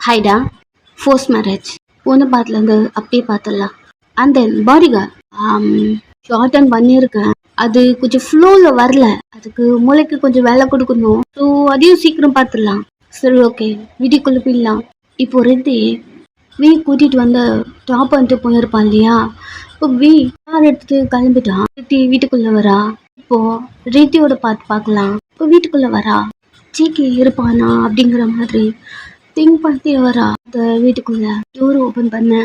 ஹைடா, force marriage பொண்ணு பார்த்துலேருந்து அப்படியே பார்த்துடலாம். And then bodyguard short and பண்ணியிருக்கேன். அது கொஞ்சம் ஃப்ளோவில் வரல, அதுக்கு மூளைக்கு கொஞ்சம் வேலை கொடுக்கணும். ஸோ அதையும் சீக்கிரம் பார்த்துடலாம். சரி, ஓகே, வீட்டுக்குள்ளே போயிடலாம். இப்போ ரெத்தி கூட்டிகிட்டு வந்து டாப் வந்துட்டு போயிருப்பான் இல்லையா? இப்போ கார் எடுத்துட்டு கிளம்பிட்டான். ரெத்தி வீட்டுக்குள்ளே வரா. இப்போ ரெத்தியோட பார்க்கலாம். இப்போ வீட்டுக்குள்ளே வரா. ஜிகே இருப்பானா அப்படிங்கிற மாதிரி திங்க் பண்ணி வரா. அந்த வீட்டுக்குள்ள டோர் ஓப்பன் பண்ண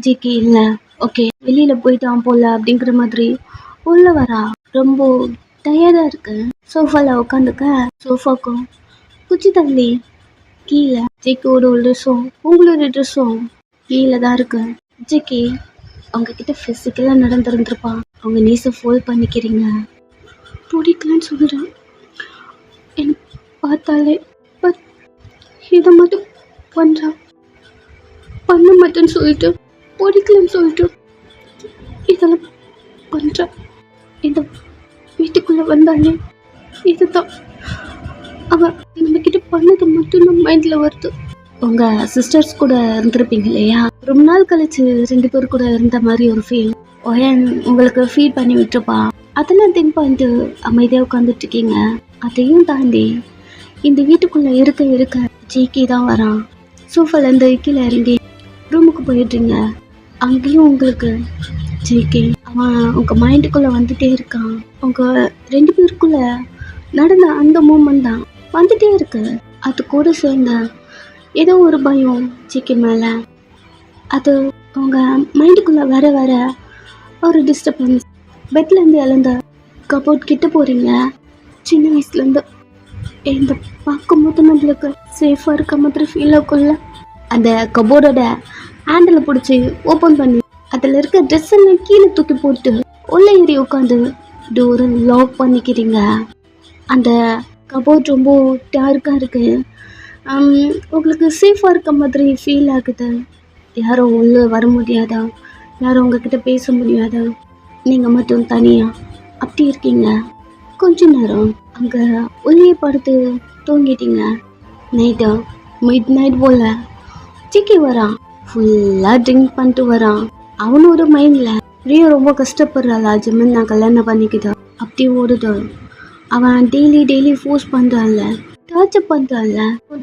ஜிகே இல்லை, ஓகே வெளியில் போயிட்டான் போல அப்படிங்கிற மாதிரி உள்ள வரா. ரொம்ப டயர்டாக இருக்கு. சோஃபாவில் உட்காந்துக்க. சோஃபாக்கும் குச்சி தள்ளி கீழே ஜிகேவோட ட்ரெஸ்ஸும் உங்களோட ட்ரெஸ்ஸும் கீழே தான் இருக்கு. ஜிகே அவங்க கிட்ட ஃபிசிக்கலாக நடந்துருந்துருப்பான். அவங்க நீஸை ஃபோல்ட் பண்ணிக்கிறீங்க. பிடிக்கலன்னு சொல்கிறான். எனக்கு பார்த்தாலே பட் இதை மட்டும் பண்ணுறான். பண்ண மாட்டேன்னு சொல்லிட்டு பிடிக்கலன்னு சொல்லிட்டு இதெல்லாம் பண்ணுறான். இந்த வீட்டுக்குள்ளே வந்தாலே இதுதான் அவன் நம்மக்கிட்ட பண்ணது மட்டும் நம்ம மைண்டில் வருது. உங்கள் சிஸ்டர்ஸ் கூட இருந்திருப்பீங்க இல்லையா? ரொம்ப நாள் கழிச்சு 2 பேர் கூட இருந்த மாதிரி ஒரு ஃபீல் உங்களுக்கு ஃபீல் பண்ணி விட்டுருப்பா. அதெல்லாம் திங்க் பண்ணிட்டு அமைதியாக உட்காந்துட்டு இருக்கீங்க. அதையும் தாண்டி இந்த வீட்டுக்குள்ளே இருக்க ஜிகே தான் வரான். சோஃபாலேருந்து கீழே இறங்கி ரூமுக்கு போயிடுறீங்க. அங்கேயும் உங்களுக்கு ஜிகே அவன் உங்கள் மைண்டுக்குள்ளே வந்துட்டே இருக்கான். உங்கள் 2 பேருக்குள்ளே நடந்த அந்த மூமெண்ட் தான் வந்துட்டே இருக்கு. அது கூட சேர்ந்த ஏதோ ஒரு பயம் ஜிகே மேலே. அது உங்கள் மைண்டுக்குள்ளே வர ஒரு டிஸ்டர்பன்ஸ். பெட்லேருந்து எழுந்த கபோர்ட் கிட்ட போகிறீங்க. சின்ன வயசுலேருந்து இந்த பார்க்கும்போது நம்மளுக்கு சேஃபாக இருக்க மாதிரி ஃபீல் ஆகும்ல. அந்த கபோர்டோட ஹேண்டில் பிடிச்சி ஓப்பன் பண்ணி அதில் இருக்க ட்ரெஸ் எல்லாம் கீழே தூக்கி போட்டு உள்ளே ஏறி உட்காந்து டோரை லாக் பண்ணிக்கிறீங்க. அந்த கபோர்ட் ரொம்ப டார்க்காக இருக்குது. உங்களுக்கு சேஃபாக இருக்க மாதிரி ஃபீல் ஆகுது. யாரும் உள்ளே வர முடியாதா, யாரும் உங்ககிட்ட பேச முடியாதா, நீங்கள் மட்டும் தனியாக அப்படி இருக்கீங்க. கொஞ்ச நேரம் அங்கே உள்ளே படுத்து தூங்கிட்டீங்க. மிட் நைட் போல் ஜிகே வரான். ஃபுல்லாக ட்ரிங்க் பண்ணிட்டு வரான். அவனோட மைண்டில் பிரியா ரொம்ப கஷ்டப்படுறாளா, ஜிம்மன் நான் கல்யாணம் பண்ணிக்கிட்டா அப்படி ஓடுது. அவன் டெய்லி ஃபோர்ஸ் பண்ணுறான்ல, டார்ச்சர் பண்ணுறான்ல.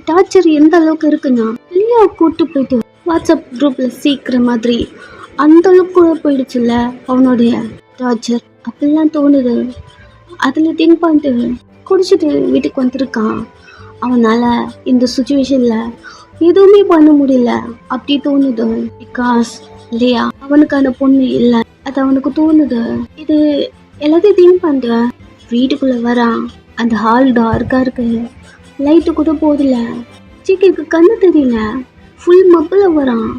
டார்ச்சர் எந்த அளவுக்கு இருக்குன்னா பிரியா கூப்பிட்டு போயிட்டு வாட்ஸ்அப் குரூப்பில் சீக்கிர மாதிரி அந்த அளவுக்கு கூட போயிடுச்சுல்ல அவனுடைய டார்ச்சர். அப்படிலாம் தோணுது. அதில் திங்க் பண்ணிட்டு குடிச்சிட்டு வீட்டுக்கு வந்துருக்கான். அவனால் இந்த சுச்சுவேஷனில் எதுவுமே பண்ண முடியல அப்படி தோணுது. பிகாஸ் இல்லையா, அவனுக்கான பொண்ணு இல்லை, அது அவனுக்கு தோணுது. இது எல்லாத்தையும் திங்க் பண்ணிட்டு வீட்டுக்குள்ளே வரான். அந்த ஹால் டார்க்காக இருக்கு, லைட்டு கூட போதில்ல. ஜிகேக்கு கண்ணு தெரியல, ஃபுல் மப்பில் வரான்.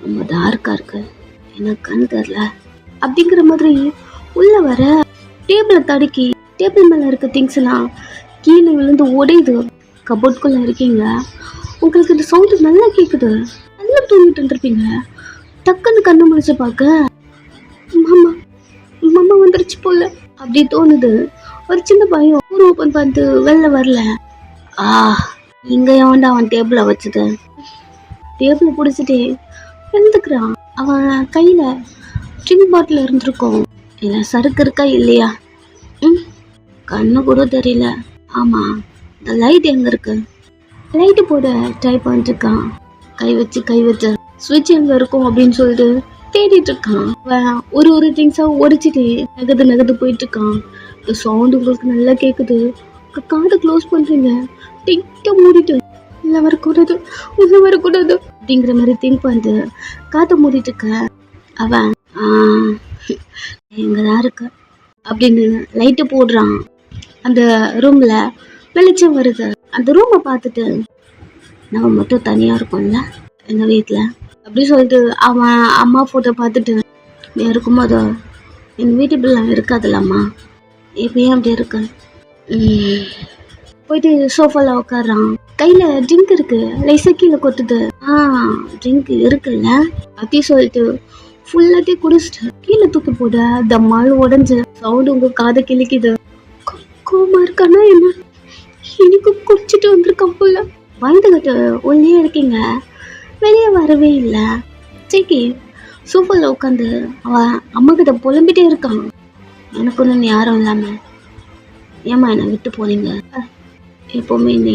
ரொம்ப டார்க்காக இருக்கு, எனக்கு கண் தெரியல அப்படிங்கிற மாதிரி உள்ளே வர டேபிளை தடுக்கி டேபிள் மேலே இருக்க திங்ஸ் எல்லாம் கீழே விழுந்து உடையுது. கபோர்ட்குள்ளே இருக்கீங்க. உங்களுக்கு இந்த சவுண்டு நல்லா கேட்குது. நல்லா தூங்கிட்டு இருந்திருப்பீங்க. டக்குன்னு கண்ணு முடிச்சு பார்க்க மாமா வந்துருச்சு போல அப்படி தோணுது. ஒரு சின்ன பயம். ஊர் ஓப்பன் பண்ணிட்டு வெளில வரல. இங்கே ஏன்டா அவன் டேபிளை வச்சுட்டு டேபிளை பிடிச்சிட்டு எழுந்துக்கிறான். அவன் கையில் ட்ரிங்க் பாட்டில் இருந்திருக்கும். இல்லை சரக்கு இருக்கா இல்லையா கண்ணு கூட தெரியல. ஆமாம், இந்த லைட் எங்கே இருக்கு? லைட்டு போட ட்ரை பண்ணிட்டு இருக்கான். கை வச்சு ஸ்விட்ச் எங்கே இருக்கும் அப்படின்னு சொல்லிட்டு தேடிட்டு இருக்கான். ஒரு திங்ஸாக உடைச்சிட்டு நகது போயிட்டு இருக்கான். இந்த சவுண்டு உங்களுக்கு நல்லா கேட்குது. காதை க்ளோஸ் பண்ணுறீங்க, டிக்க மூடிட்டு உள்ள வரக்கூடாது அப்படிங்கிற மாதிரி திங்க் பண்ணிட்டு காற்றை மூடிட்டு இருக்க. அவன் எங்கதான் இருக்கு அப்படின்னு லைட்டு போடுறான். அந்த ரூம்ல வெளிச்சம் வருது. அந்த ரூமை பார்த்துட்டு நம்ம மட்டும் தனியாக இருக்கோம்ல எங்கள் வீட்டில் அப்படி சொல்லிட்டு அவன் அம்மா ஃபோட்டோ பார்த்துட்டு நீ இருக்கும்போது எங்கள் வீட்டு பிள்ளை இருக்காதுல்லம்மா, இப்போ ஏன் அப்படி இருக்கு? போயிட்டு சோஃபாவில் உட்காடுறான். கையில் ட்ரிங்க் இருக்கு, லைஸாக கீழே கொத்துது. ட்ரிங்க் இருக்குல்ல அப்படி சொல்லிட்டு ஃபுல்லாத்தையும் குடிச்சிட்டு கீழே தூக்கி போட தம்மால் உடஞ்சு சவுண்டு உங்க காதை கிழிக்குது. கோமா இருக்கானா என்ன? எனக்கு குடிச்சிட்டு வந்திருக்கான் போல. பயந்துகிட்டு உள்ளே இருக்கீங்க, வெளியே வரவே இல்லை. ஜேகே சோஃபால உட்காந்து அவன் அம்மா கிட்ட புலம்பிட்டே இருக்கான். எனக்கு ஒன்று யாரும் இல்லாம ஏம்மா என்னை விட்டு போனீங்க? எப்போவுமே நீ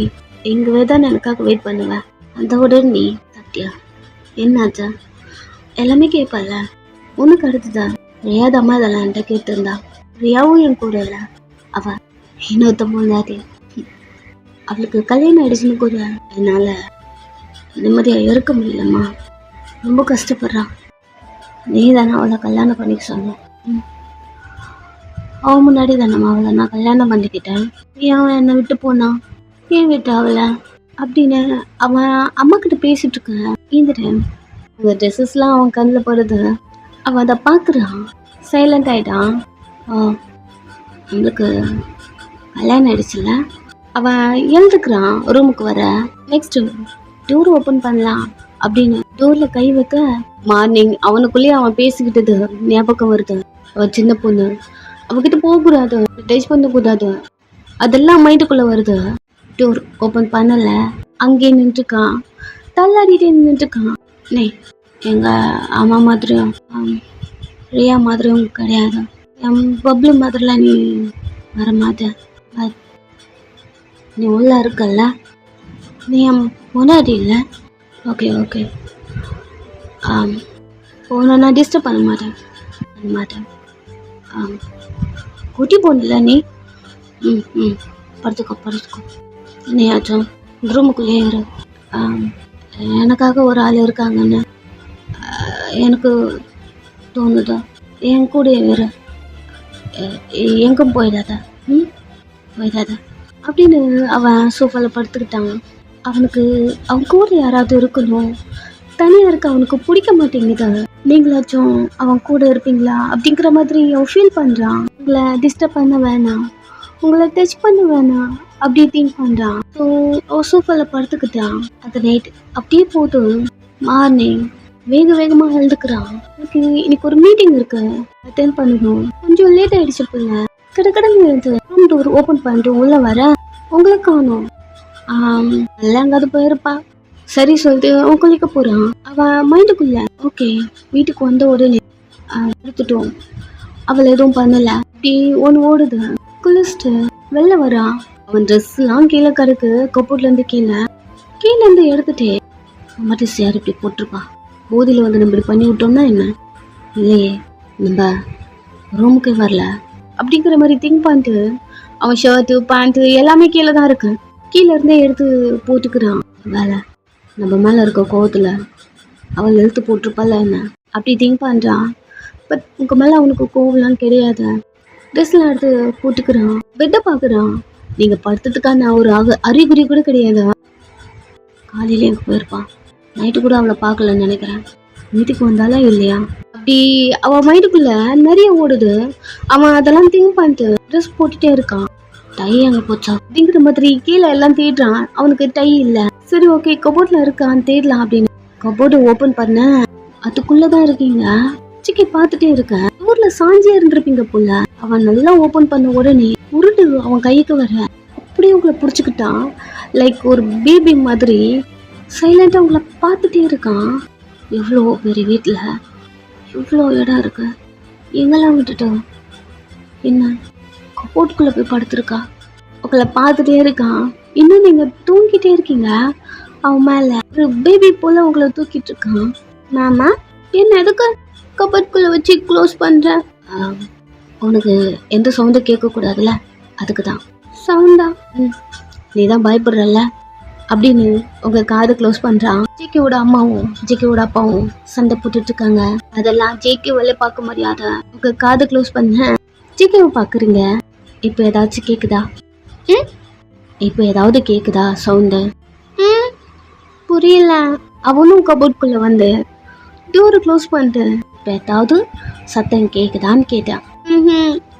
எங்கவே தான் எனக்காக வெயிட் பண்ணுவேன். அதோட நீ சத்யா என்னாச்சா? எல்லாமே கேட்பல. உனக்கு அடுத்துதான் ரியாத அம்மா இதெல்லாம் என்கிட்ட கேட்டிருந்தா. ரியாவும் என் கூட இல்லை, அவ இன்னொருத்த முன்னாடி. அவளுக்கு கல்யாணம் ஆயிடுச்சுன்னு கூட என்னால் நிம்மதியாக இருக்க முடியலம்மா. ரொம்ப கஷ்டப்படுறான். நீ தானே அவளை கல்யாணம் பண்ணிக்க சொன்ன. அவன் முன்னாடி தானம்மா அவளை நான் கல்யாணம் பண்ணிக்கிட்டேன். ஏன் அவன் என்னை விட்டு போனான்? ஏன் விட்டு அவளை அப்படின்னு அவன் அம்மா கிட்ட பேசிட்டு இருக்கான். இந்த டைம் அந்த ட்ரெஸ்ஸஸ்லாம் அவன் கண்ணில் படுது. அவன் அதை பார்க்குறான், சைலண்ட் ஆகிட்டான். அவளுக்கு கல்யாணம் ஆயிடுச்சுல்ல. அவன் எழுதுக்கிறான் ரூமுக்கு வர. நெக்ஸ்ட் டோர் ஓப்பன் பண்ணலாம் அப்படின்னு டோரில் கை வைக்க மார்னிங் அவனுக்குள்ளேயே அவன் பேசிக்கிட்டது ஞாபகம் வருது. அவன் சின்ன பொண்ணு, அவகிட்ட போகக்கூடாது, டச் பண்ணக்கூடாது, அதெல்லாம் மைண்டுக்குள்ளே வருது. டோர் ஓப்பன் பண்ணலை, அங்கேயே நின்றுருக்கான், தள்ளாடிட்டே நின்றுருக்கான். நே எங்கள் அம்மா மாதிரியும் ரியா மாதிரியும் கிடையாது, என் பப்ளு மாதிரிலாம் நீ வர மாட்டேன். பட் நீ உள்ள இருக்கல்ல, நீ என் முன்னாடி இல்லை. ஓகே ஓகே, உன்னை நான் டிஸ்டர்ப் பண்ண மாட்டேன். குட்டி பொண்ணுல நீ. படுத்துக்கோ. நீயாச்சும் ரூமுக்குள்ளேயே இரு. எனக்காக ஒரு ஆள் இருக்காங்கன்னு எனக்கு தோணுதா. என் கூட இரு, எங்கும் போயிடாத அப்படின்னு அவன் சோஃபாவில் படுத்துக்கிட்டான். அவனுக்கு அவன் கூட யாராவது இருக்கணும், தனியாக இருக்க அவனுக்கு பிடிக்க மாட்டேங்குது. நீங்களாச்சும் அவன் கூட இருப்பீங்களா அப்படிங்கிற மாதிரி அவன் ஃபீல் பண்ணுறான். உங்களை டிஸ்டர்ப் பண்ண வேணாம், உங்களை டச் பண்ண வேணாம் அப்படி திங்க் பண்ணுறான். ஸோ அவன் சோஃபாவில் படுத்துக்கிட்டான். அது நைட் அப்படியே போட்டு மார்னிங் வேகமாக எழுதுக்கிறான். எனக்கு இன்னைக்கு ஒரு மீட்டிங் இருக்கு, அட்டென்ட் பண்ணணும், கொஞ்சம் லேட் ஆகிடுச்சு பிள்ளை. கடற்கடன்னு இருந்து ரூம் டோர் ஓப்பன் பண்ணிட்டு உள்ளே வர உங்களை காணும். எல்லாம் எங்காவது போயிருப்பா. சரி சொல்லிட்டு அவன் குளிக்க போகிறான். அவன் மைண்டுக்குள்ள ஓகே வீட்டுக்கு வந்த உடனே எடுத்துட்டோம், அவள் எதுவும் பண்ணலை அப்படி ஒன்று ஓடுது. குளிச்சுட்டு வெளில வரான். அவன் ட்ரெஸ்லாம் கீழே கிடக்கு, கப்போர்ட்லேருந்து கீழேருந்து எடுத்துட்டே அம்மாட்டி சேர் இப்படி போட்டிருப்பான். போதியில் வந்து நம்ம இப்படி பண்ணி விட்டோம்னா என்ன? இல்லையே, நம்ம ரூமுக்கே வரல அப்படிங்கிற மாதிரி திங்க் பண்ணிட்டு அவன் ஷர்ட்டு பேண்ட்டு எல்லாமே கீழே தான் இருக்கு. கீழே இருந்தே எடுத்து போட்டுக்கிறான். வேலை நம்ம மேலே இருக்க கோவத்தில் அவள் எழுத்து போட்டிருப்பால என்ன அப்படி திங்க் பண்ணுறான். பட் உங்கள் மேலே அவனுக்கு கோவம்லாம் கிடையாது. ட்ரெஸ்லாம் எடுத்து போட்டுக்கிறான். பெட்டை பார்க்குறான். நீங்கள் படுத்ததுக்கான ஒரு அறிகுறி கூட கிடையாது. காலையிலே எங்கே போயிருப்பான். நைட்டு கூட அவளை பார்க்கலன்னு நினைக்கிறேன். வீட்டுக்கு வந்தாலும் இல்லையா அப்படி அவன் மைண்டுக்குள்ள நிறைய ஓடுது. அவன் அதெல்லாம் திங்க் பண்ணிட்டு ட்ரெஸ் போட்டுட்டே இருக்கான். டை அங்கே போச்சா அப்படிங்கிற மாதிரி கீழே எல்லாம் தேடுறான். அவனுக்கு டை இல்லை. சரி ஓகே கபோர்டில் இருக்கான், தேடலாம் அப்படின்னு கபோர்டு ஓப்பன் பண்ண அதுக்குள்ளதான் இருக்கீங்க. சிக்கி பார்த்துட்டே இருக்க ஊர்ல சாஞ்சியா இருந்திருப்பீங்க போல. அவன் நல்லா ஓப்பன் பண்ண உடனே உருட்டு அவன் கைக்கு வர அப்படியே உங்களை பிடிச்சிக்கிட்டான். லைக் ஒரு பேபி மாதிரி சைலண்டா உங்களை பார்த்துட்டே இருக்கான். எவ்வளோ பெரிய வீட்டில் இவ்வளோ இடம் இருக்கு, எங்கெல்லாம் விட்டுட்டோம் என்ன கபோர்டுக்குள்ளே போய் படுத்துருக்கா. உங்களை பார்த்துட்டே இருக்கான். இன்னும் நீங்கள் தூங்கிட்டே இருக்கீங்க. அவன் மேலே ஒரு பேபி போல் உங்களை தூக்கிட்டு இருக்கான். மாமா என்ன எதுக்கு கபோர்டுக்குள்ளே வச்சு க்ளோஸ் பண்ணுற? உனக்கு எந்த சவுண்டும் கேட்கக்கூடாதுல்ல, அதுக்கு தான். சவுண்டா? நீ தான் பயப்படுறல்ல அப்படின்னு உங்கள் காதை க்ளோஸ் பண்ணுறான். ஜேகேவோட அம்மாவும் ஜேகேவோட அப்பாவும் சண்டை போட்டுட்டு இருக்காங்க. அதெல்லாம் ஜேகேவால பார்க்க முடியாத உங்கள் காதை க்ளோஸ் பண்ண ஜேகேவை பார்க்குறீங்க. இப்போ ஏதாச்சும் கேட்குதா? இப்போ ஏதாவது கேட்குதா சவுண்டு? புரியல. அவனும் கபோர்டுக்குள்ளே வந்து டோரை க்ளோஸ் பண்ணிட்டு இப்போ ஏதாவது சத்தம் கேட்குதான்னு கேட்டான்.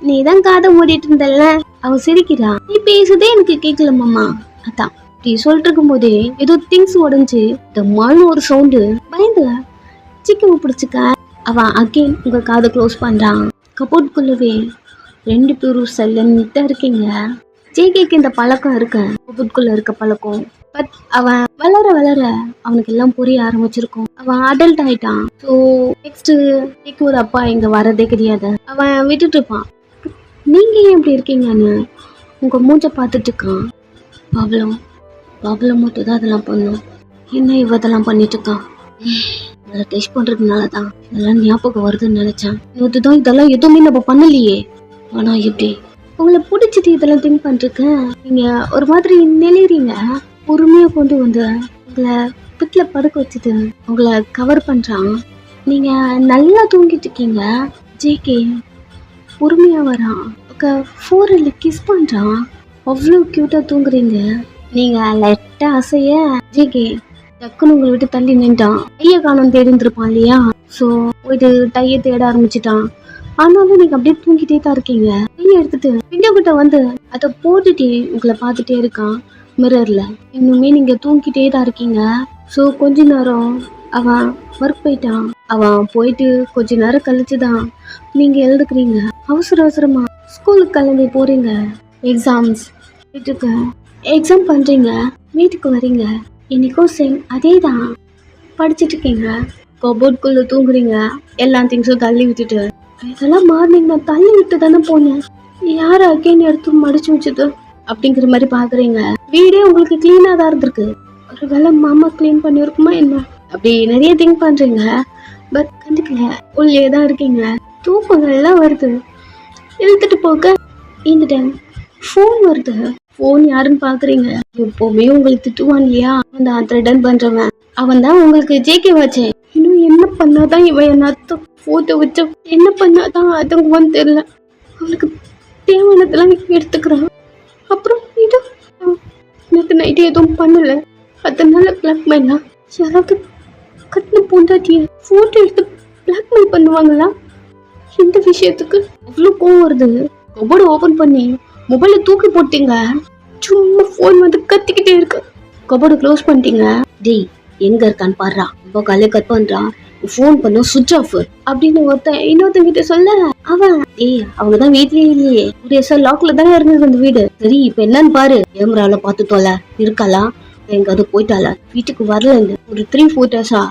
நீ தான் காதை மூடிட்டு இருந்தல்ல. அவன் சிரிக்கிறான். நீ பேசுதே எனக்கு கேட்கல மாமா. அதான் நீ சொல்லிட்டு இருக்கும் போதே ஏதோ திங்ஸ் உடஞ்சு தம்மான்னு ஒரு சவுண்டு. பயந்து சிக்கவை பிடிச்சிக்க அவன் அகெயின் உங்க காதை க்ளோஸ் பண்றான். கபோர்டுக்குள்ளவே 2 பேரும் சைலண்டா இருக்கீங்க. ஜேகேக்கு இந்த பழக்கம் இருக்கு, கபோர்டுக்குள்ள இருக்க பழக்கம். பட் அவன் வளர வளர அவனுக்கு எல்லாம் புரிய ஆரம்பிச்சிருக்கும். அவன் அடல்ட் ஆயிட்டான். ஸோ நெக்ஸ்ட் ஒரு அப்பா இங்க வரதே கிடையாது. அவன் விட்டுட்டு இருப்பான். நீங்க ஏன் இப்படி இருக்கீங்கன்னு உங்க மூஞ்ச பார்த்துட்டு இருக்கான். பாபுலம் மட்டும் தான் அதெல்லாம் பண்ணும். என்ன இவ இதெல்லாம் பண்ணிட்டு இருக்கான். இதில் டெஸ்ட் பண்றதுனால தான் இதெல்லாம் ஞாபகம் வருதுன்னு நினைச்சேன். இதுதான் இதெல்லாம் எதுவுமே நம்ம பண்ணலையே. ஆனா எப்படி உங்களை பிடிச்சிட்டு இதெல்லாம் திங்க் பண்ணிருக்கேன். நீங்க ஒரு மாதிரி நெளிறீங்க. பொறுமையா கொண்டு வந்து உங்களை பிட்ல படுக்க வச்சுட்டு உங்களை கவர் பண்றான். நீங்க நல்லா தூங்கிட்டு இருக்கீங்க. ஜேகே பொறுமையா வரான். ஃபோரில் கிஸ் பண்றான். அவ்வளோ கியூட்டா தூங்குறீங்க. நீங்க லைட்டா அசைய ஜேகே டக்குன்னு உங்களை விட்டு தள்ளி நின்ட்டான். கையை காணும் தேடி இருந்திருப்பான் இல்லையா. ஸோ போயிட்டு டையை தேட ஆரம்பிச்சுட்டான். ஆனாலும் நீங்க அப்படியே தூங்கிட்டே தான் இருக்கீங்க. கையை எடுத்துட்டு விண்டோ கிட்ட வந்து அதை போட்டுட்டே உங்களை பார்த்துட்டே இருக்கான் மிரர்ல. இன்னுமே நீங்க தூங்கிட்டே தான் இருக்கீங்க. ஸோ கொஞ்ச நேரம் அவன் ஒர்க் போயிட்டான். அவன் போயிட்டு கொஞ்ச நேரம் கழிச்சுதான் நீங்க எழுதுக்கிறீங்க. அவசரமா ஸ்கூலுக்கு கிளம்பி போறீங்க. எக்ஸாம்ஸ் எக்ஸாம் பண்றீங்க. வீட்டுக்கு வரீங்க. இன்னைக்கும் சேம் அதே தான் படிச்சுட்டு இருக்கீங்க. கபோர்ட்குள்ள தூங்குறீங்க. எல்லா திங்ஸும் தள்ளி விட்டுட்டு. இதெல்லாம் மார்னிங் நான் தள்ளி விட்டு தானே போனேன். யார் அகைன் எடுத்து மடிச்சு வச்சுது அப்படிங்கிற மாதிரி பாக்குறீங்க. வீடே உங்களுக்கு கிளீனா தான் இருந்திருக்கு. ஒரு வேளை மாமா கிளீன் பண்ணிருக்குமா என்ன அப்படி நிறைய திங்க் பண்றீங்க. பட் கண்டுக்கல. உள்ளே தான் இருக்கீங்க. தூக்கங்கள் எல்லாம் வருது. இழுத்துட்டு போக இந்த டைம் ஃபோன் வருது. ஃபோன் யாருன்னு பாக்குறீங்க. எப்பவுமே உங்களுக்கு திட்டுவான் இல்லையா அந்த த்ரெட்டன் பண்றவன். அவன் தான் உங்களுக்கு ஜேகே வச்சே. இன்னும் என்ன பண்ணாதான் இவன் என்ன போட்டோ வச்ச என்ன பண்ணாதான் அதுங்குவான்னு தெரியல. அவனுக்கு தேவையானதெல்லாம் எடுத்துக்கிறான். அப்புறம் இது நேற்று நைட்டு எதுவும் பண்ணல. அதனால பிளாக்மெயிலா யாராவது கட்டின பொண்டாட்டிய போட்டோ எடுத்து பிளாக்மெயில் பண்ணுவாங்களா? இந்த விஷயத்துக்கு அவ்வளோ கோவம் வருது. கபோர்டு ஓபன் பண்ணி மொபைல தூக்கி போட்டீங்க. சும்மா போன் வந்து கத்திக்கிட்டே இருக்கு. கபோர்டு க்ளோஸ் பண்ணிட்டீங்க. டேய் எங்க இருக்கான்னு பாடுறா. இப்போ காலையில கட் பண்றான். போன் பண்ண சுவிட்ச் ஆஃப் அப்படின்னு இன்னொருத்தங்கிட்ட சொல்ல அவன் அவங்கதான் வீட்லயே இல்லையே. ஒரு லாக்ல தானே இருந்தது அந்த வீடு. சரி இப்ப என்னன்னு பாரு. கேமரால பாத்துட்டோல இருக்காளா எங்காவது போயிட்டாளா வீட்டுக்கு வரல. ஒரு 3-4 days-ஆ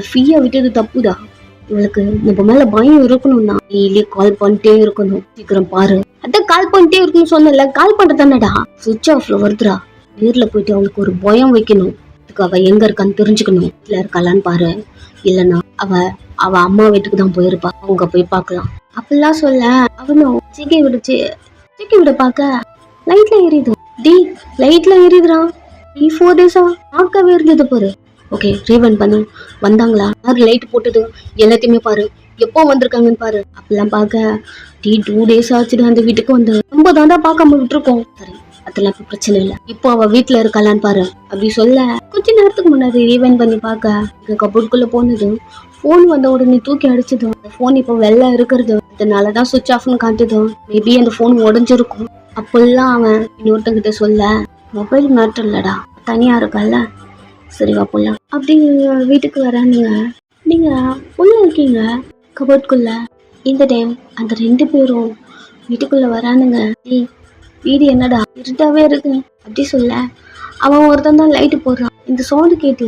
ஃப்ரீயா விட்டது தப்புதான். இவளுக்கு நம்ம மேல பயம் இருக்கணும்னா டெய்லி கால் பண்ணிட்டே இருக்கணும். சீக்கிரம் பாரு. அதான் கால் பண்ணிட்டே இருக்கணும்னு சொன்னல. கால் பண்றதானடா சுவிட்ச் ஆஃப்ல வருதுடா. நேர்ல போயிட்டு அவளுக்கு ஒரு பயம் வைக்கணும். அதுக்கு அவ எங்க இருக்கான்னு தெரிஞ்சுக்கணும். இல்ல இருக்காளான்னு பாரு. இல்லன்னா அவ அம்மா வீட்டுக்கு தான் போயிருப்பா. அவங்க போய் பாக்கலாம் அப்படிலாம் சொல்ல அவனும் ஜேகே விட பாக்க லைட்ல எரியுது. லைட்ல எரியுதுடா. 3-4 days-ஆ பார்க்கவே இருந்தது பாரு. ஓகே ரீவன் பண்ணு. வந்தாங்களா யாரு லைட் போட்டது எல்லாத்தையுமே பாரு. எப்போ வந்திருக்காங்கன்னு பாரு. அப்பெல்லாம் பார்க்க 2 days ஆச்சுட்டு அந்த வீட்டுக்கு வந்து ரொம்ப தாண்டா பார்க்காம விட்டுருக்கோம். சரி அதெல்லாம் இப்ப பிரச்சனை இல்ல. இப்போ அவ வீட்டுல இருக்காளான்னு பாரு அப்படி சொல்ல கொஞ்ச நேரத்துக்கு முன்னாடி ரீவன் பண்ணி பார்க்க கபோர்டுக்குள்ள போனது. போன் வந்த உடனே தூக்கி அடிச்சது. அந்த போன் இப்போ வெளில இருக்கிறது. அதனாலதான் சுவிட்ச் ஆஃப்னு காட்டுது. மேபி அந்த போன் உடஞ்சிருக்கும். அப்பெல்லாம் அவன் இன்னொருத்தங்கிட்ட சொல்ல மொபைல் மேட்டர் இல்லடா தனியா இருக்கல்ல. சரி வா போலாம் அப்படி வீட்டுக்கு வரானுங்க. நீங்க உள்ள இருக்கீங்க கபோர்ட்குள்ள. இந்த டைம் அந்த 2 பேரும் வீட்டுக்குள்ள வரானுங்க. வீடு என்னடா இருட்டாவே இருக்கு அப்படி சொல்ல அவன் ஒருத்தன் தான் லைட்டு போடுறான். இந்த சவுண்டு கேட்டு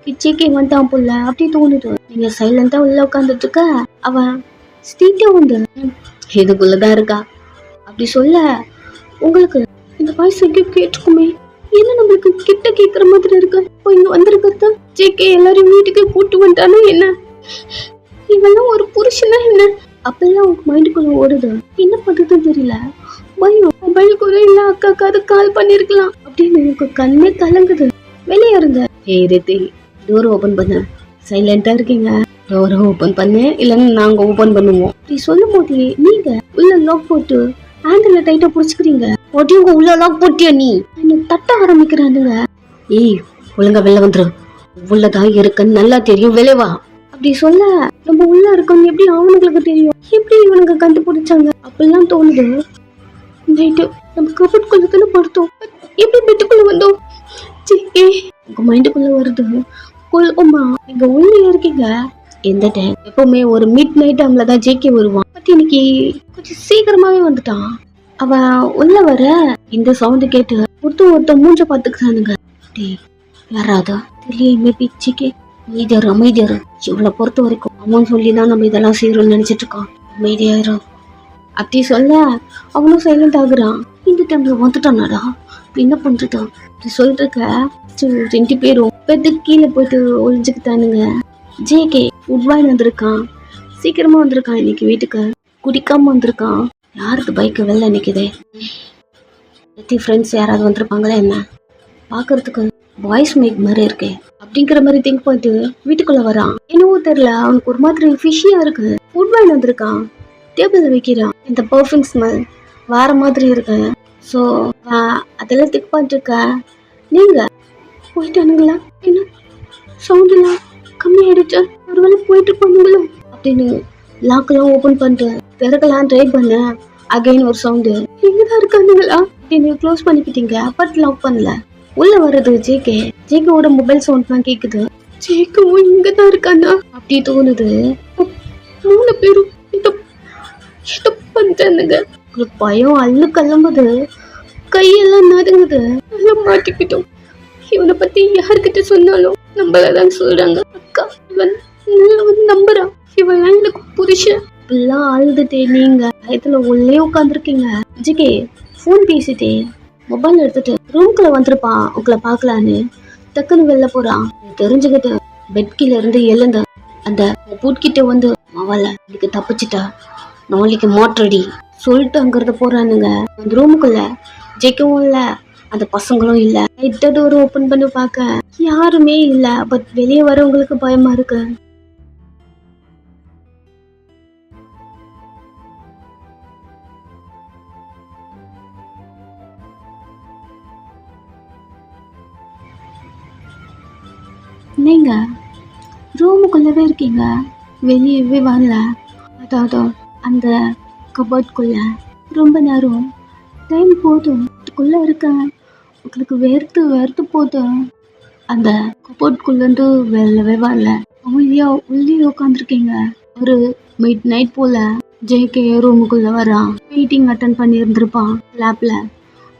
கிச்சேக்கே வந்துட்டான் போல அப்படி தோணுது. நீங்க சைலண்டா உள்ள உட்காந்துட்டு இருக்க. அவன் ஸ்ட்ரீட்டே வந்து இதுக்குள்ளதான் இருக்கா அப்படி சொல்ல உங்களுக்கு இந்த வாய்ஸ் கேட்டுக்குமே. என்ன நம்மளுக்கு கிட்ட கேக்குற மாதிரி இருக்கு. இப்போ இங்க வந்திருக்கிறத ஜேகே எல்லாரும் வீட்டுக்கு கூட்டு வந்துட்டானு என்ன இவெல்லாம் ஒரு புருஷனா என்ன அப்பெல்லாம் உங்க மைண்டுக்குள்ள ஓடுது. என்ன பண்றதுன்னு தெரியல. பயம் மொபைல் கூட இல்ல. அக்காக்காவது கால் பண்ணிருக்கலாம் அப்படின்னு எனக்கு கண்ணே கலங்குது. வெளியே இருந்த டோர் ஓபன் பண்ண. சைலண்டா இருக்கீங்க. டோரை ஓபன் பண்ணு இல்லைன்னு நாங்க ஓபன் பண்ணுவோம் அப்படி சொல்லும் போது நீங்க உள்ள லாக் போட்டு ஹேண்டில் டைட்டா புடிச்சுக்கிறீங்க. ஒட்டியுங்க உள்ள லாக் போட்டியா நீ என்ன தட்ட ஆரம்பிக்கிறானுங்க. ஒழுங்கா வெளில வந்துரு. உள்ளதான் இருக்குன்னு நல்லா தெரியும் வெளிவா அப்படி சொல்ல நம்ம உள்ள இருக்கோம் எப்படி அவனுங்களுக்கு தெரியும். எப்படி இவனுங்க கண்டுபிடிச்சாங்க அப்படிலாம் தோணுது. நைட்டு நம்ம கபோர்ட்குள்ள தானே படுத்தோம். எப்படி பெட்டுக்குள்ள வந்தோம். உங்க மைண்டுக்குள்ள வருது. குழப்பமா நீங்க உள்ள இருக்கீங்க. எந்த டைம் எப்பவுமே ஒரு மிட் நைட் டைம்லதான் ஜேகே வருவான். பட் இன்னைக்கு கொஞ்சம் சீக்கிரமாவே வந்துட்டான். அவன் உள்ள வர இந்த சவுண்ட் கேட்டு ஒருத்தன் மூஞ்ச பாத்துக்கிறானுங்க. யாராவது தெரியல பிச்சுக்கே அமைதியாரு. இவளை பொறுத்த வரைக்கும் அவன் சொல்லிதான் நம்ம இதெல்லாம் செய்யறோம்னு நினைச்சிட்டு இருக்கான். அமைதியாயிரும் அப்படி சொல்ல அவனும் சைலண்ட் ஆகுறான். இந்த டைம்ல வந்துட்டானாடா என்ன பண்றது அப்படி சொல்லிருக்க. 2 பேரும் பெட்டு கீழே போயிட்டு ஒளிஞ்சுக்கிட்டானுங்க. ஜேகே ஃபுட்பால் வந்திருக்கான், சீக்கிரமா வந்திருக்கான், இன்னைக்கு வீட்டுக்கு குடிக்காம வந்திருக்கான். யாருக்கு பைக்கு வெளில நிக்குதே? ஃப்ரெண்ட்ஸ் யாராவது வந்திருப்பாங்களா என்ன? பாக்குறதுக்கு வாய்ஸ் மேக் மாதிரி இருக்கே அப்படிங்கிற மாதிரி திங்க் பண்ணிட்டு வீட்டுக்குள்ள வரான். என்னவோ தெரியல, அவனுக்கு ஒரு மாதிரி ஃபிஷியா இருக்கு. ஃபுட்பால் வந்திருக்கான், டேபிள் வைக்கிறான். இந்த பர்ஃப்யூம் ஸ்மெல் வேற மாதிரி இருக்கு. ஸோ அதெல்லாம் திங்க் பண்ணிட்டு இருக்க. நீங்க போயிட்டானுங்களா? என்ன சவுண்டெல்லாம் கம்மியாயிடுச்சு, ஒருவேளை போயிட்டு இருப்பானுங்களோ அப்படின்னு லாக்கெல்லாம் ஓபன் பண்ணிட்டு திறக்கலாம் ட்ரை பண்ண. அகைன் ஒரு சவுண்டு, இங்கதான் இருக்கானுங்களா அப்படின்னு க்ளோஸ் பண்ணிக்கிட்டீங்க. பட் லாக் பண்ணல. உள்ள வர்றது ஜேகேவோட மொபைல் சவுண்ட் தான் கேக்குது. ஜேகவும் இங்கதான் இருக்கானா அப்படி தோணுது. 3 பேரும் பண்றானுங்க. பயம் அள்ளு கலம்புது, கையெல்லாம் நடுங்குது. நல்லா மாட்டிக்கிட்டோம். இவனை பத்தி யாருக்கிட்ட சொன்னாலும் நம்மளதான் சொல்றாங்க. அக்கா இவன் நம்புறான், இவன் எனக்கு புருஷன் இப்பெல்லாம் அழுதுட்டே நீங்க பயத்துல உள்ளே உட்காந்துருக்கீங்க. ஜிகே போன் பேசிட்டே மொபைல் எடுத்துட்டு ரூம்குள்ள வந்திருப்பான் உங்களை பாக்கலான்னு. டக்குன்னு வெளில போறான். தெரிஞ்சுக்கிட்டு பெட் கீழ இருந்து எழுந்த அந்த பூட்கிட்ட வந்து அவளை இன்னைக்கு தப்பிச்சுட்டா, நாளைக்கு மாற்றடி சொல்லிட்டு அங்கிருந்து போறானுங்க. அந்த ரூமுக்குள்ள ஜெக்கவும் இல்ல, அந்த பசங்களும் இல்ல. லைட்டா டோர் ஓபன் பண்ணி பார்க்க யாருமே இல்ல. பட் வெளியே வரவங்களுக்கு பயமா இருக்கு. நீங்க ரூமுக்குள்ளவே இருக்கீங்க, வெளியவே வரல. அதாவது அந்த கபோர்ட்குள்ள ரொம்ப நேரம் டைம் போதும். அதுக்குள்ள இருக்க உங்களுக்கு வேர்த்து போதும். அந்த கபோர்ட்குள்ளேருந்து வெளிலவே வரல. அமைதியா உள்ளே உட்காந்துருக்கீங்க. ஒரு மிட் நைட் போல ஜேகே ரூமுக்குள்ள வரான். மீட்டிங் அட்டன் பண்ணி இருந்திருப்பான் லேப்ல.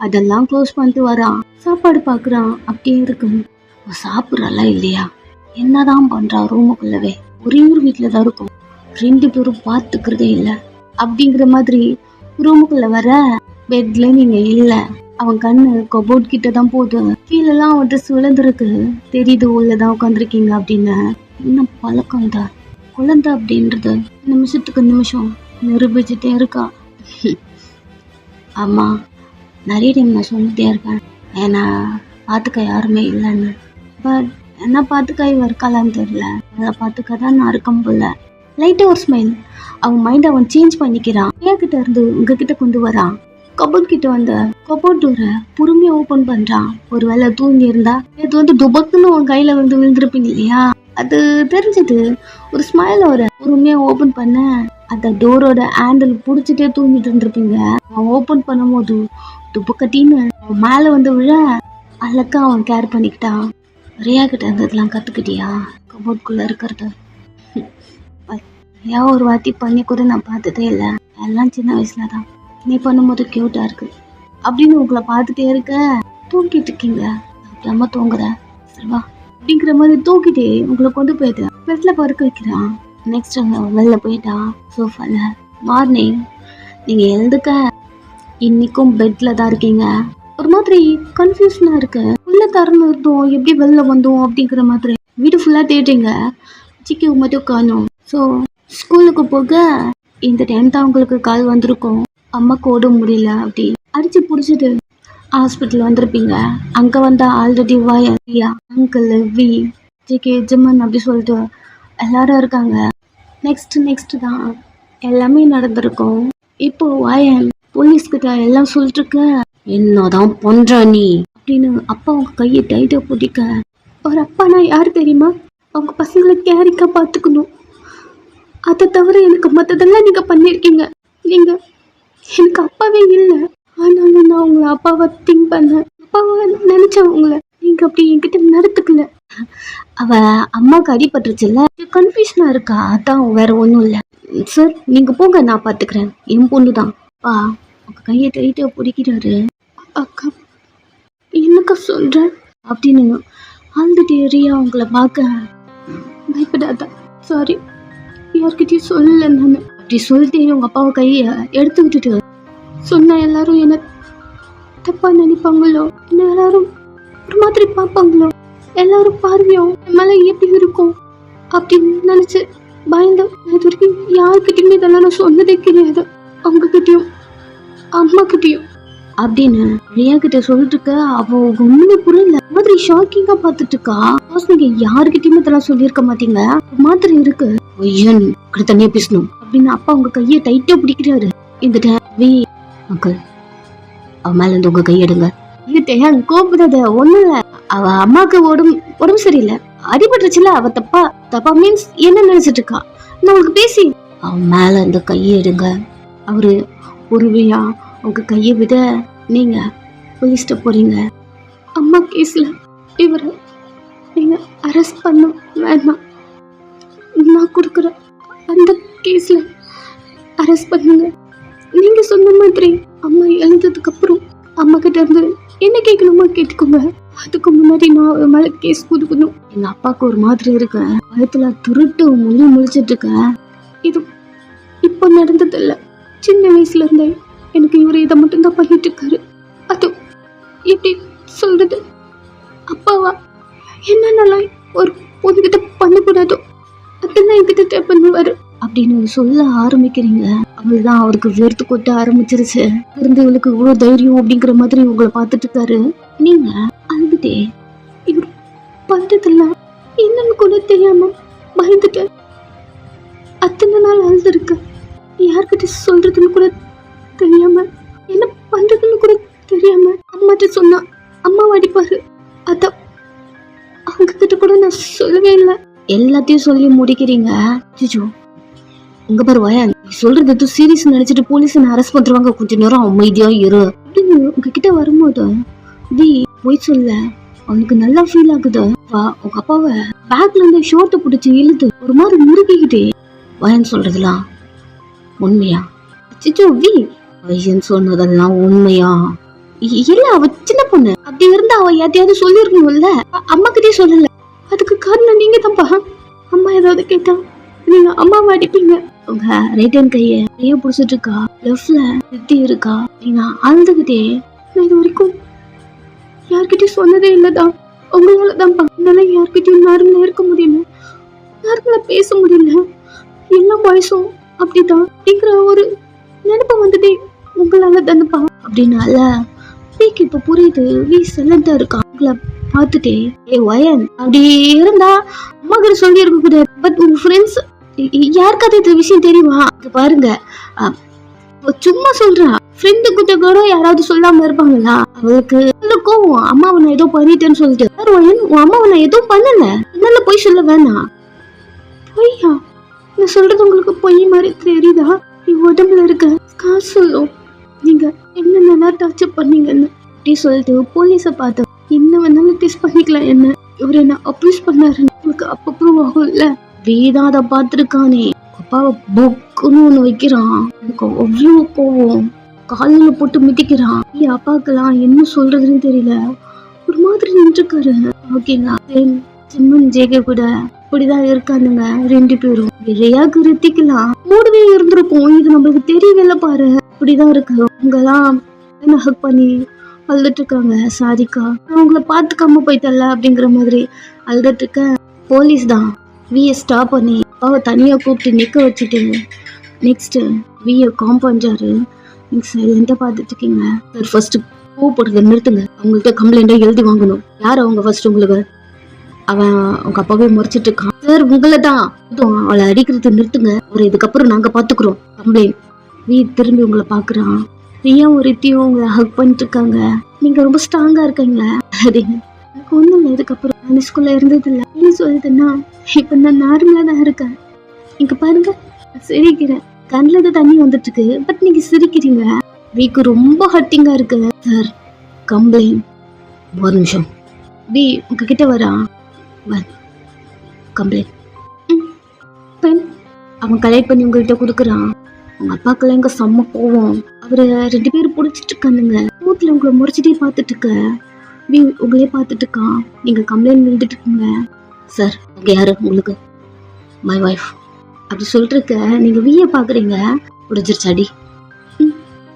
அதெல்லாம் க்ளோஸ் பண்ணிட்டு வரான். சாப்பாடு பாக்குறான். அப்படியே இருக்கு. சாப்பிட்றல இல்லையா? என்னதான் பண்றா? ரூமுக்குள்ளவே ஒரே ஒரு வீட்டுல தான் இருக்கும். 2 பேரும் பார்த்துக்கிறதே இல்லை அப்படிங்கிற மாதிரி ரூமுக்குள்ள வர பெட்ல நீங்க இல்ல. அவன் கண்ணு கபோர்ட் கிட்ட தான் போகுது. கீழெல்லாம் அவன் ட்ரெஸ் விழுந்துருக்கு. தெரியுது உள்ளதான் உட்காந்துருக்கீங்க அப்படின்னு. இன்னும் பழக்கம் தான் குழந்தை அப்படின்றது நிமிஷத்துக்கு நிமிஷம் நிரூபிச்சுட்டே இருக்கா. ஆமா, நிறைய டைம் நான் சொல்லிட்டே இருக்கேன் ஏன்னா பார்த்துக்க யாருமே இல்லைன்னு. பட் என்ன பார்த்துக்க இவ இருக்காளான்னு தெரியல. அதை பார்த்துக்க தான் நான் இருக்கேன் போல. லைட்டா ஒரு ஸ்மைல். அவன் மைண்ட் அவன் சேஞ்ச் பண்ணிக்கிறான். கிட்ட இருந்து உங்ககிட்ட கொண்டு வரான். கபோர்ட் கிட்ட வந்த கபோர்ட் டோரை பொறுமையா ஓபன் பண்றான். ஒருவேளை தூங்கி இருந்தா இது வந்து துபக்குன்னு அவன் கையில வந்து விழுந்திருப்பீங்க இல்லையா? அது தெரிஞ்சது. ஒரு ஸ்மைல் வர பொறுமையா ஓபன் பண்ண அந்த டோரோட ஹேண்டில் புடிச்சிட்டே தூங்கிட்டு இருந்திருப்பீங்க. அவன் ஓபன் பண்ணும் போது துபக்கட்டின்னு அவன் மேல வந்து விழ அழகா அவன் கேர் பண்ணிக்கிட்டான். ரியா கிட்ட இருந்ததெல்லாம் கத்துக்கிட்டியா கபோர்ட்குள்ள இருக்கிறது? ஏன் ஒரு வாட்டி பண்ணி கூட நான் பார்த்ததே இல்லை. எல்லாம் சின்ன வயசுல தான். நீ பண்ணும்போது கியூட்டா இருக்கு அப்படின்னு உங்களை பார்த்துட்டே இருக்க. தூங்கிட்டு இருக்கீங்க, அம்மா தூங்குற சரிவா அப்படிங்கிற மாதிரி தூக்கிட்டு உங்களை கொண்டு போயிட்டு பெட்ல படுக்க வைக்கிறான். நெக்ஸ்ட் வெளில போயிட்டான் சோஃபால. மார்னிங் நீங்க எழுதுக்க இன்னைக்கும் பெட்ல தான் இருக்கீங்க. ஒரு மாதிரி கன்ஃபியூஷனா இருக்கு. உள்ள திறந்து இருந்தோம், எப்படி வெளில வந்தோம் அப்படிங்கிற மாதிரி. வீடு ஃபுல்லா தேடுறீங்க, சிக்கி மட்டும் காணும். ஸோ ஸ்கூலுக்கு போக இந்த டைம் தான் உங்களுக்கு கால் வந்திருக்கும். அம்மாக்கு ஓட முடியல அப்படி அடிச்சு பிடிச்சிட்டு ஹாஸ்பிட்டல் வந்திருப்பீங்க. அங்க வந்தா ஆல்ரெடி வாயா அங்கிள் வி ஜிகே ஜிம்மன் அப்படி சொல்லிட்டு எல்லாரும் இருக்காங்க. நெக்ஸ்ட் தான் எல்லாமே நடந்திருக்கும். இப்போ வாயன் போலீஸ்கிட்ட எல்லாம் சொல்லிட்டு இருக்க. என்னதான் பண்ற நீ அப்படின்னு அப்பா அவங்க கையை டைட்டா பிடிக்க. ஒரு அப்பானா யார் தெரியுமா? அவங்க பசங்களை கேரிக்கா பார்த்துக்கணும். அதை தவிர எனக்கு மற்றதெல்லாம் நீங்க பண்ணிருக்கீங்க. நீங்க எனக்கு அப்பாவே இல்லை, ஆனாலும் நான் உங்களை அப்பாவை திங்க் பண்ணேன். அப்பாவை நினைச்சேன் உங்களை. நீங்க அப்படி என்கிட்ட நடத்துக்கல. அவ அம்மாவுக்கு அடிபட்டுருச்சுல்ல, கன்ஃபியூஷனா இருக்கா, அதான் வேற ஒன்றும் இல்லை. சார் நீங்க போங்க, நான் பார்த்துக்கிறேன். என் பொண்ணு தான். அப்பா உங்க கையை டைட்டா பிடிக்கிறாரு. அக்கா என்னக்கா சொல்ற அப்படின்னு அழுதுட்டே ரியா உங்களை பார்க்க. பயப்படாத, சாரி, யார்கிட்டயும் சொல்லல நான். அப்படி சொல்லிட்டு உங்க அப்பாவை கையை எடுத்து விட்டுட்டு, சொன்ன எல்லாரும் என்ன தப்பா நினைப்பாங்களோ, என்ன எல்லாரும் ஒரு மாதிரி பார்ப்பாங்களோ, எல்லாரும் பார்வையும் மேல எப்படி இருக்கும் அப்படின்னு நினைச்சு பயந்து இது வரைக்கும் யாருக்கிட்டையுமே இதெல்லாம் நான் சொன்னதே கிடையாது. அவங்க கிட்டயும் அம்மா கிட்டயும் அப்படின்னு ரியா கிட்ட சொல்லிட்டு இருக்க. அவ ஒண்ணுமே புரியல, மாதிரி ஷாக்கிங்கா பாத்துட்டு இருக்கா. நீங்க யாருக்கிட்டயுமே இதெல்லாம் சொல்லியிருக்க மாட்டீங்க, மாதிரி இருக்கு ஐயன் தனியா பேசணும் அப்படின்னு அப்பா உங்க கையை டைட்டா பிடிக்கிறாரு. எங்கிட்ட மக்கள் அவ மேல இருந்து உங்க கையெடுங்க. கோபுறத ஒண்ணு இல்ல, அவ அம்மாக்கு உடம்பு சரியில்லை, அடிபட்டுருச்சுல, அவ தப்பா மீன்ஸ் என்ன நினைச்சிட்டு இருக்கா, நான் உங்களுக்கு பேசி அவன் மேல இருந்து கையெடுங்க. அவரு உருவியா உங்க கையை விட நீங்க போலீஸ்ட போறீங்க. அம்மா கேஸ்ல இவரை நீங்க அரெஸ்ட் பண்ண வேண்டாம், நான் கொடுக்குற அந்த கேஸ்ல அரெஸ்ட் பண்ணுங்க. நீங்க சொன்ன மாதிரி அம்மா எழுந்ததுக்கு அப்புறம் அம்மா கிட்ட இருந்து என்ன கேட்கணுமா கேட்டுக்கோங்க. அதுக்கு முன்னாடி நான் மேல கேஸ் கொடுக்கணும். எங்க அப்பாவுக்கு ஒரு மாதிரி இருக்க, பயத்துல துருட்டு முழிச்சிட்டு இருக்கேன். இது இப்ப நடந்தது இல்ல, சின்ன வயசுல இருந்தே எனக்கு இவரு இதை மட்டும்தான் பண்ணிட்டு இருக்காரு. அது எப்படி சொல்றது, அப்பாவா என்னென்னலாம் ஒரு பொண்ணுகிட்ட பண்ணக்கூடாதோ அதெல்லாம் என்கிட்ட பண்ணுவாரு அப்படின்னு சொல்ல ஆரம்பிக்கிறீங்க. அவள்தான் அவருக்கு வெறுத்து கொட்ட ஆரம்பிச்சிருச்சு. இருந்து இவளுக்கு இவ்வளவு தைரியம் அப்படிங்கிற மாதிரி உங்களை பார்த்துட்டு இருக்காரு. நீங்க அழுதுட்டே இவர் பண்றதெல்லாம் என்னன்னு கூட தெரியாம பயந்துட்டு அத்தனை நாள் அழுதுருக்கு. யார்கிட்ட சொல்றதுன்னு கூட தெரியாம, என்ன பண்றதுன்னு கூட தெரியாம அம்மாட்ட சொன்னா அம்மா அடிப்பாரு. அதான் அவங்க கிட்ட கூட நான் சொல்லவே இல்லை. எல்லாத்தையும் சொல்லி முடிக்கிறீங்க. ஜிஜோ உங்க பாரு வயன், நீ சொல்றது எதுவும் சீரியஸ் நினைச்சிட்டு போலீஸ் அரெஸ்ட் பண்றாங்க, கொஞ்ச நேரம் அமைதியா இரு அப்படின்னு உங்ககிட்ட வரும்போது வி போய் சொல்ல அவனுக்கு நல்லா ஃபீல் ஆகுது. உங்க அப்பாவை பேக்ல இருந்து ஷோர்ட்டை பிடிச்சி இழுத்து ஒரு மாதிரி முறுக்கிக்கிட்டே வயன் சொல்றதுலாம் உண்மையா? சிச்சோ வி வயன் சொன்னதெல்லாம் உண்மையா? இல்ல அவ சின்ன பொண்ணு, அப்படி இருந்தா அவ யார்ட்டையாவது சொல்லிருக்கணும்ல, அம்மா கிட்டே சொல்லல. அதுக்கு காரணம் நீங்க தான்ப்பா. அம்மா ஏதாவது கேட்டா நீங்க அம்மாவை அடிப்பீங்க. உங்க ரைட் ஹேண்ட் கைய புடிச்சிட்டு இருக்கா, லெஃப்ட்ல நிறுத்தி இருக்கா. நீங்க அழுதுகிட்டே நான் இது வரைக்கும் யார்கிட்டயும் சொன்னதே இல்லதான், உங்களாலதான்ப்பா என்னால யார்கிட்டயும் நார்மலா இருக்க முடியல, நார்மலா பேச முடியல. எல்லா பாய்ஸும் அப்படிதான் அப்படிங்கிற ஒரு நினைப்பு வந்ததே உங்களால தானப்பா அப்படின்னால வீக்கு இப்ப புரியுது. வீ சைலண்டா இருக்கா. உங்களை பார்த்துட்டே வயன் அப்படி இருந்தா அம்மா கிட்ட சொல்லி இருக்க கூடாது. பட் உங்க ஃப்ரெண்ட்ஸ் யாருக்காவது இந்த விஷயம் தெரியுமா? பாருங்க சும்மா சொல்றா, ஃப்ரெண்டு கிட்ட கூட யாராவது சொல்லாம இருப்பாங்களா? அவளுக்கு கோவம், அம்மாவை நான் ஏதோ பண்ணிட்டேன்னு சொல்லிட்டு. வயன் உன் அம்மாவை நான் எதுவும் பண்ணல, என்னால போய் சொல்ல வேணாம். பொய்யா? நான் சொல்றது உங்களுக்கு பொய் மாதிரி தெரியுதா? என் உடம்புல இருக்க காசு சொல்லும் நீங்க என்னென்ன டார்ச்சர் பண்ணீங்கன்னு அப்படி சொல்லிட்டு போலீஸை பார்த்து என்ன வேணாலும் டெஸ்ட் பண்ணிக்கலாம், என்ன இவரு என்ன அப்யூஸ் பண்ணாருன்னு உங்களுக்கு அப்ப ப்ரூவ் ஆகும்ல. வேதான் அதை பார்த்துருக்கானே, அப்பாவை பொக்குன்னு ஒண்ணு வைக்கிறான். எனக்கு அவ்வளோ கோவம், காலில் போட்டு மிதிக்கிறான். அப்பாக்கெல்லாம் என்ன சொல்றதுன்னு தெரியல, ஒரு மாதிரி நின்றுக்காரு. ஓகேங்களா, சிம்மன் ஜேகே கூட இப்படிதான் இருக்கானுங்க ரெண்டு பேரும். நிறையா கிருத்திக்கலாம் மூடவே இருந்திருக்கும், இது நம்மளுக்கு தெரியவில்லை பாரு. இப்படிதான் இருக்கு. அவங்கெல்லாம் ஹக் பண்ணி அழுதுட்டு இருக்காங்க. சாரிக்கா அவங்கள பாத்துக்காம போயிட்டல அப்படிங்கிற மாதிரி அழுதுட்டு இருக்க. போலீஸ் தான் விய ஸ்டாப் பண்ணி அப்பாவை தனியா கூப்பிட்டு நிக்க வச்சுட்டு நெக்ஸ்ட் விய காம்பவுண்டாரு. நீங்க சைலண்டா பாத்துட்டு இருக்கீங்க. சார் ஃபர்ஸ்ட் கோவப்படுறத நிறுத்துங்க, அவங்கள்ட்ட கம்ப்ளைண்டா எழுதி வாங்கணும். யார் அவங்க ஃபர்ஸ்ட்? உங்களுக்கு அவன் அவங்க அப்பாவே முறைச்சிட்டு இருக்கான். சார் உங்களை தான், அவளை அடிக்கிறது நிறுத்துங்க, ஒரு இதுக்கப்புறம் நாங்க பாத்துக்கிறோம் கம்ப்ளைண்ட். வீ திரும்பி உங்களை பாக்குறான். நீயும் ஒரு ரித்தியும் உங்களை ஹக் பண்ணிட்டு இருக்காங்க. நீங்க ரொம்ப ஸ்ட்ராங்கா இருக்கீங்க. எனக்கு ஒண்ணும் இல்லை, இதுக்கப்புறம் நான் ஸ்கூல்ல இருந்தது இல்லை. என்ன சொல்லுதுன்னா இப்ப நான் நார்மலா தான் இருக்கேன். இங்க பாருங்க சிரிக்கிறேன், கண்ணுல தான் தண்ணி வந்துட்டு இருக்கு, பட் நீங்க சிரிக்கிறீங்க. வீக்கு ரொம்ப ஹர்ட்டிங்கா இருக்கு. சார் கம்ப்ளைண்ட் ஒரு நிமிஷம். வி உங்ககிட்ட வரா கம்ப்ளைண்ட் பென் அவன் கலெக்ட் பண்ணி உங்ககிட்ட கொடுக்குறான். உங்க அப்பாக்கெல்லாம் எங்க செம்ம போவோம். அவரை ரெண்டு பேரும் பிடிச்சிட்டு இருக்கானுங்க. மூத்துல உங்களை முறைச்சிட்டே பார்த்துட்டு இருக்க. வி உங்களே பார்த்துட்டு இருக்கான். நீங்க கம்ப்ளைண்ட் எழுதிட்டு இருக்கீங்க. சார் அங்கே யாரு உங்களுக்கு? My wife. அப்படி சொல்லிருக்க நீங்க விய பாக்குறீங்க. உடைஞ்சிருச்சாடி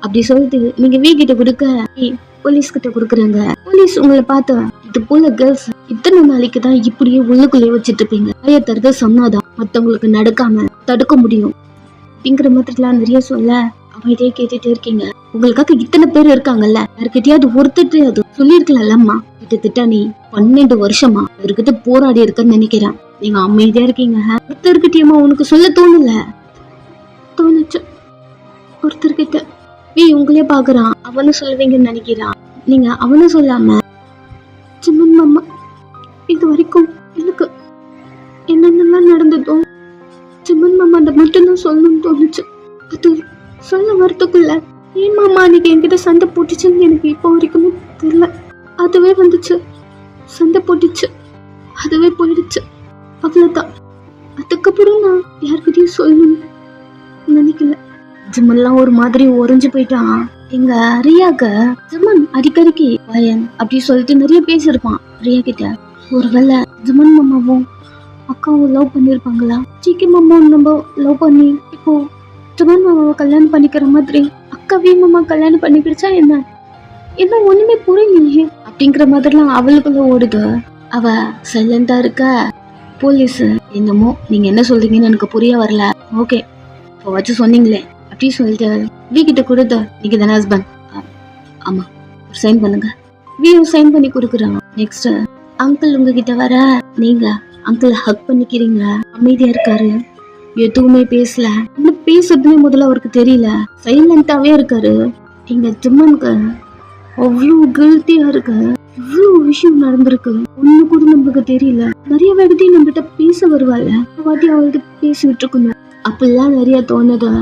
அப்படி சொல்லிட்டு நீங்க வி கிட்ட கொடுக்க போலீஸ் கிட்ட கொடுக்குறாங்க. போலீஸ் உங்களை பார்த்த இது போல கேர்ள்ஸ் இத்தனை நாளைக்கு தான் இப்படியே உள்ளுக்குள்ளேயே வச்சுட்டு இருப்பீங்க. தரத சொன்னாதான் மத்தவங்களுக்கு நடக்காம தடுக்க முடியும் அப்படிங்கிற மாதிரிலாம் நிறைய சொல்ல அமைதியே கேட்டுட்டே இருக்கீங்க. உங்களுக்காக இத்தனை பேர் இருக்காங்கல்ல, யாருக்கிட்டயாவது ஒருத்தட்டு அது சொல்லிருக்கலாம்மா. கிட்டத்தட்ட நீ 12 வருஷமா அவர்கிட்ட போராடி இருக்கன்னு நினைக்கிறேன். நீங்க அமைதியா இருக்கீங்க. ஒருத்தர்கிட்டயுமா உனக்கு சொல்ல தோணல? தோணுச்சு. ஒருத்தர்கிட்ட வி உங்களே பாக்குறான். அவனு சொல்லுவீங்கன்னு நினைக்கிறான். நீங்க அவனு சொல்லாம சிம்மன் மாமா இது வரைக்கும் எனக்கு என்னென்னலாம் நடந்ததோ சிம்மன் மாமா அந்த மட்டும்தான் சொல்லணும்னு தோணுச்சு. அது சொல்ல வரத்துக்குள்ள ஏன் மாமா அன்னைக்கு என்கிட்ட சண்டை போட்டுச்சுன்னு எனக்கு இப்போ வரைக்குமே தெரியல. அதுவே வந்துச்சு, சண்டை போட்டுச்சு, அதுவே போயிடுச்சு, அவ்வளவுதான். அதுக்கப்புறம் நான் யாருக்கிட்டையும் சொல்லணும்னு நினைக்கல. ஜிம்மன்லாம் ஒரு மாதிரி உறைஞ்சு போயிட்டான். எங்க ரியாக்க ஜிம்மன் அடிக்கடிக்கு வயன் அப்படி சொல்லிட்டு நிறைய பேசியிருப்பான் ரியா கிட்ட. ஒருவேளை ஜிம்மன் மாமாவும் அக்காவும் லவ் பண்ணிருப்பாங்களா? ஜிகே மாமாவும் நம்ம லவ் பண்ணி இப்போ ஜிம்மன் மாமாவை கல்யாணம் பண்ணிக்கிற மாதிரி அக்காவே மாமா கல்யாணம் பண்ணிக்கிடுச்சா என்ன? என்ன ஒண்ணுமே புரியலையே அப்படிங்கிற மாதிரிலாம் அவளுக்குள்ள ஓடுது. அவ சைலண்டா இருக்க. போலீஸ் என்னமோ நீங்க என்ன சொல்றீங்கன்னு எனக்கு புரிய வரல. ஓகே இப்போ வச்சு சொன்னீங்களே அப்படி சொல்லிட்டு வி கிட்ட கொடுத்த நீங்க தானே ஹஸ்பண்ட்? ஆமா சைன் பண்ணுங்க. வியும் சைன் பண்ணி கொடுக்குறான். நெக்ஸ்ட் அங்கிள் உங்ககிட்ட வர நீங்க அங்கிள் ஹக் பண்ணிக்கிறீங்க. அமைதியா இருக்காரு, எதுவுமே பேசல. என்ன பேசுறதுமே முதல்ல அவருக்கு தெரியல, சைலண்டாவே இருக்காரு. எங்க ஜிம்மனுக்கு அவ்வளவு கில்ட்டியா இருக்கு. இவ்வளவு விஷயம் நடந்திருக்கு, ஒண்ணு கூட நம்மளுக்கு தெரியல. நிறைய வேகத்தையும் நம்மகிட்ட பேச வருவாள். வாட்டி அவள்கிட்ட பேசிட்டு இருக்கணும். அப்படிலாம் நிறைய தோணுது.